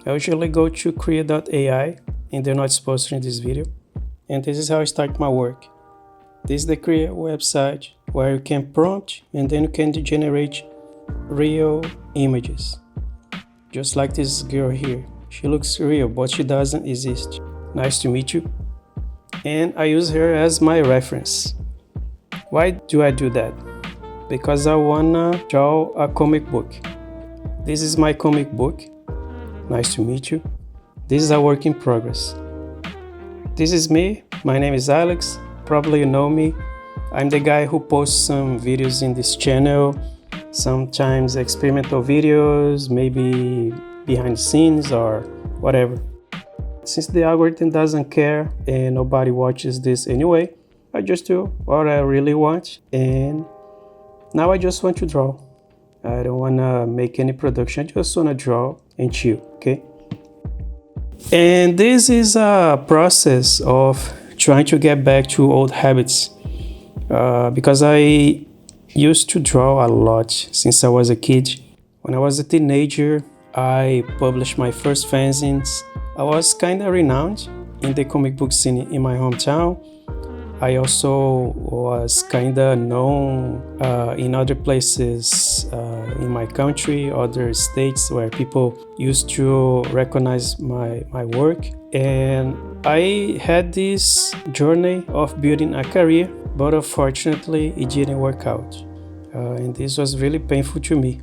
I usually go to Krea.ai, and they're not sponsoring this video. And this is how I start my work. This is the Krea website where you can prompt and then you can generate real images. Just like this girl here. She looks real, but she doesn't exist. Nice to meet you. And I use her as my reference. Why do I do that? Because I wanna draw a comic book. This is my comic book. Nice to meet you. This is a work in progress. This is me. My name is Alex. Probably you know me. I'm the guy who posts some videos in this channel, sometimes experimental videos, maybe behind the scenes or whatever. Since the algorithm doesn't care and nobody watches this anyway, I just do what I really want, and now I just want to draw. I don't want to make any production, I just want to draw and chill, okay? And this is a process of trying to get back to old habits because I used to draw a lot since I was a kid. When I was a teenager, I published my first fanzines. I was kind of renowned in the comic book scene in my hometown. I also was kind of known in other places in my country, other states where people used to recognize my work. And I had this journey of building a career, but unfortunately it didn't work out. And this was really painful to me.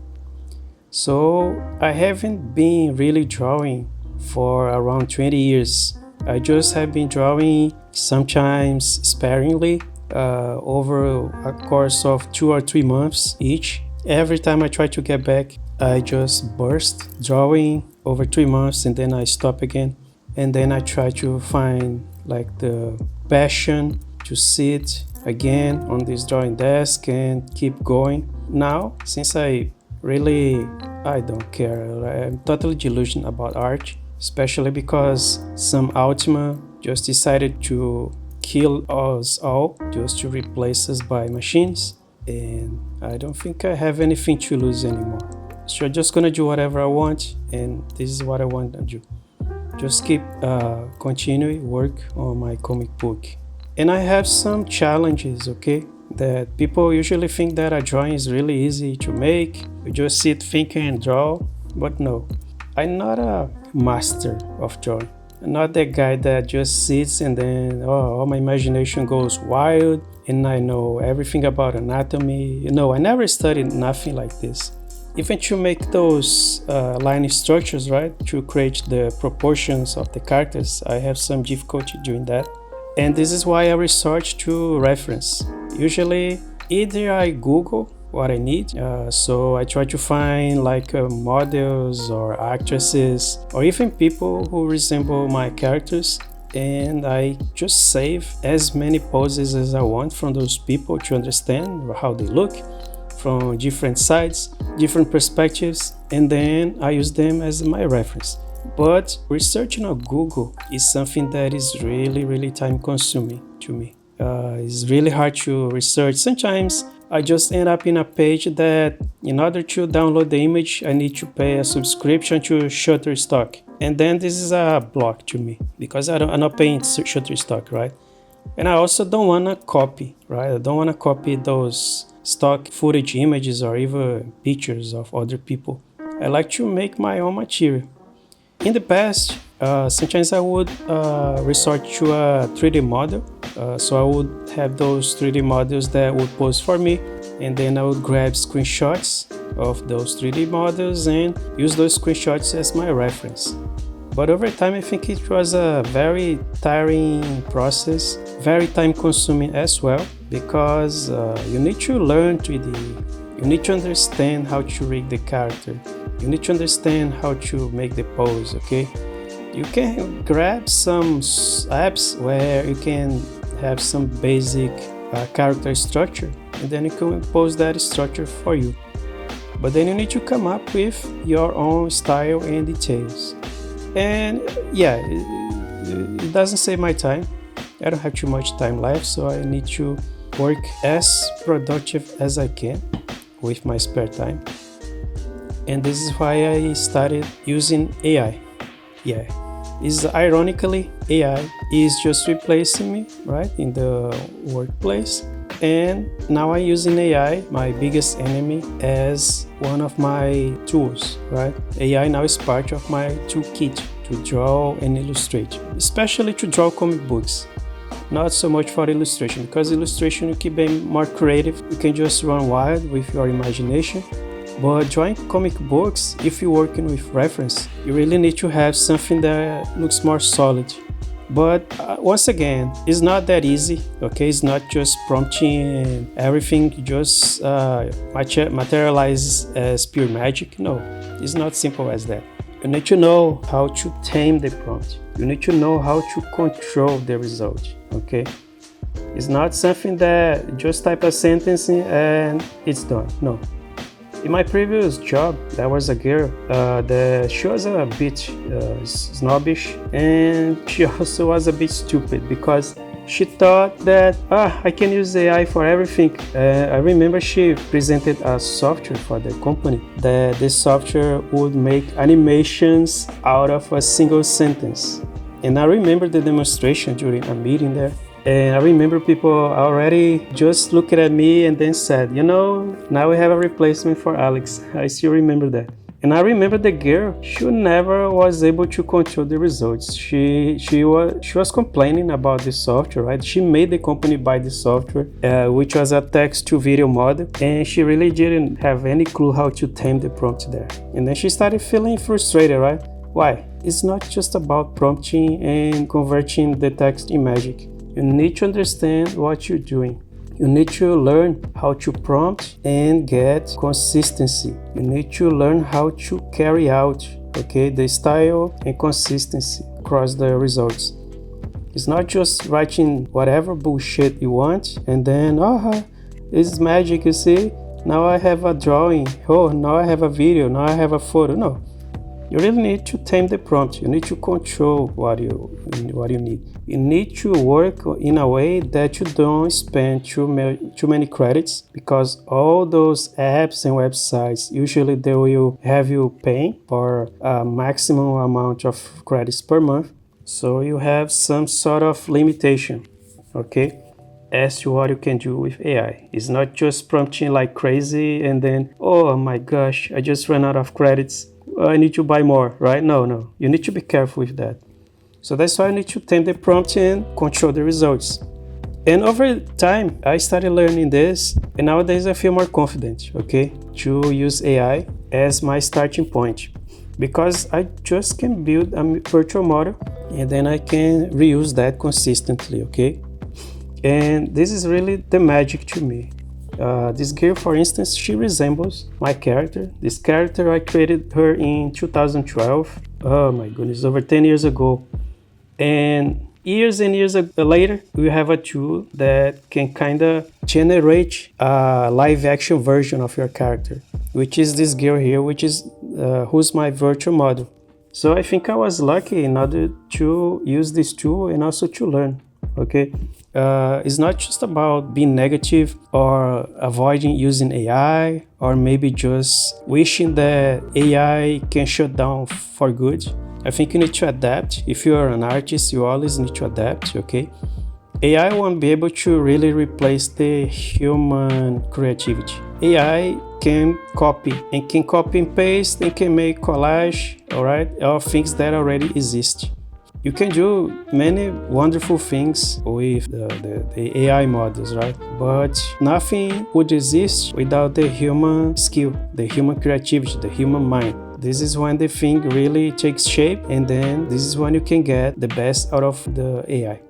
So I haven't been really drawing for around 20 years. I just have been drawing sometimes sparingly over a course of 2 or 3 months each. Every time I try to get back, I just burst drawing over 3 months and then I stop again. And then I try to find like the passion to sit again on this drawing desk and keep going. Now, since I don't care. I'm totally delusional about art, especially because some Ultima just decided to kill us all just to replace us by machines. And I don't think I have anything to lose anymore. So I'm just gonna do whatever I want, and this is what I want to do. Just keep continuing work on my comic book. And I have some challenges, okay? That people usually think that a drawing is really easy to make. You just sit, think, and draw. But no, I'm not a master of drawing. I'm not that guy that just sits and then all my imagination goes wild and I know everything about anatomy. I never studied nothing like this. Even to make those line structures, right? To create the proportions of the characters, I have some difficulty doing that. And this is why I resort to reference. Usually, either I Google what I need, so I try to find like models or actresses or even people who resemble my characters, and I just save as many poses as I want from those people to understand how they look from different sides, different perspectives, and then I use them as my reference. But researching on Google is something that is really time consuming to me. It's really hard to research. Sometimes I just end up in a page that in order to download the image, I need to pay a subscription to Shutterstock. And then this is a block to me because I'm not paying Shutterstock, right? And I also don't want to copy, right? I don't want to copy those stock footage images or even pictures of other people. I like to make my own material. In the past, sometimes I would resort to a 3D model. So I would have those 3D models that would pose for me, and then I would grab screenshots of those 3D models and use those screenshots as my reference. But over time, I think it was a very tiring process, very time consuming as well, because you need to learn 3D. You need to understand how to rig the character. You need to understand how to make the pose, okay? You can grab some apps where you can have some basic character structure, and then you can pose that structure for you. But then you need to come up with your own style and details. And yeah, it doesn't save my time. I don't have too much time left, so I need to work as productive as I can with my spare time. And this is why I started using AI. Yeah, is ironically AI is just replacing me, right, in the workplace. And now I'm using AI, my biggest enemy, as one of my tools, right? AI now is part of my toolkit to draw and illustrate, especially to draw comic books. Not so much for illustration, because illustration you keep being more creative. You can just run wild with your imagination. But drawing comic books, if you're working with reference, you really need to have something that looks more solid. But once again, it's not that easy, okay? It's not just prompting everything just materializes as pure magic. No, it's not simple as that. You need to know how to tame the prompt. You need to know how to control the result, okay? It's not something that just type a sentence and it's done. No. In my previous job, there was a girl that she was a bit snobbish, and she also was a bit stupid because she thought that I can use AI for everything. I remember she presented a software for the company that the software would make animations out of a single sentence. And I remember the demonstration during a meeting there. And I remember people already just looking at me and then said, now we have a replacement for Alex. I still remember that. And I remember the girl, she never was able to control the results. She was complaining about the software, right? She made the company buy the software, which was a text-to-video model, and she really didn't have any clue how to tame the prompt there. And then she started feeling frustrated, right? Why? It's not just about prompting and converting the text in magic. You need to understand what you're doing. You need to learn how to prompt and get consistency. You need to learn how to carry out, okay, the style and consistency across the results. It's not just writing whatever bullshit you want and then, it's magic, you see? Now I have a drawing. Oh, now I have a video. Now I have a photo. No. You really need to tame the prompt. You need to control what you need. You need to work in a way that you don't spend too many credits, because all those apps and websites, usually they will have you paying for a maximum amount of credits per month. So you have some sort of limitation, okay, as to what you can do with AI. It's not just prompting like crazy and then, oh my gosh, I just ran out of credits. I need to buy more, right? No. You need to be careful with that. So that's why I need to tame the prompt and control the results. And over time, I started learning this, and nowadays I feel more confident, okay, to use AI as my starting point, because I just can build a virtual model and then I can reuse that consistently, okay? And this is really the magic to me. This girl, for instance, she resembles my character. This character, I created her in 2012. Oh my goodness, over 10 years ago. And years later, we have a tool that can kind of generate a live action version of your character, which is this girl here, which is who's my virtual model. So I think I was lucky in order to use this tool and also to learn. Okay, it's not just about being negative or avoiding using AI, or maybe just wishing that AI can shut down for good. I think you need to adapt. If you are an artist, you always need to adapt, okay? AI won't be able to really replace the human creativity. AI can copy and paste and can make collage, all right, of things that already exist. You can do many wonderful things with the AI models, right? But nothing would exist without the human skill, the human creativity, the human mind. This is when the thing really takes shape, and then this is when you can get the best out of the AI.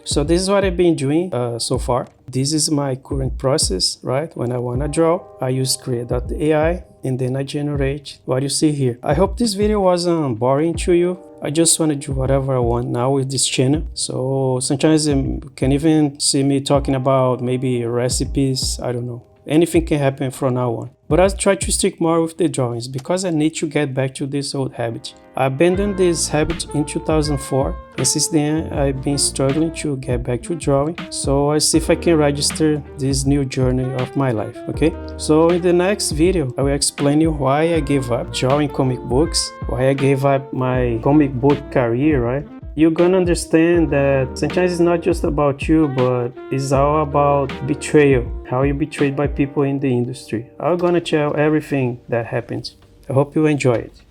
So this is what I've been doing so far. This is my current process, right? When I want to draw, I use Krea.ai, and then I generate what you see here. I hope this video wasn't boring to you. I just want to do whatever I want now with this channel. So sometimes you can even see me talking about maybe recipes, I don't know, anything can happen from now on. But I'll try to stick more with the drawings because I need to get back to this old habit. I abandoned this habit in 2004, and since then I've been struggling to get back to drawing. So I'll see if I can register this new journey of my life, okay? So in the next video, I will explain you why I gave up drawing comic books, why I gave up my comic book career, right? You're gonna understand that sometimes it's not just about you, but it's all about betrayal, how you're betrayed by people in the industry. I'm gonna tell everything that happens. I hope you enjoy it.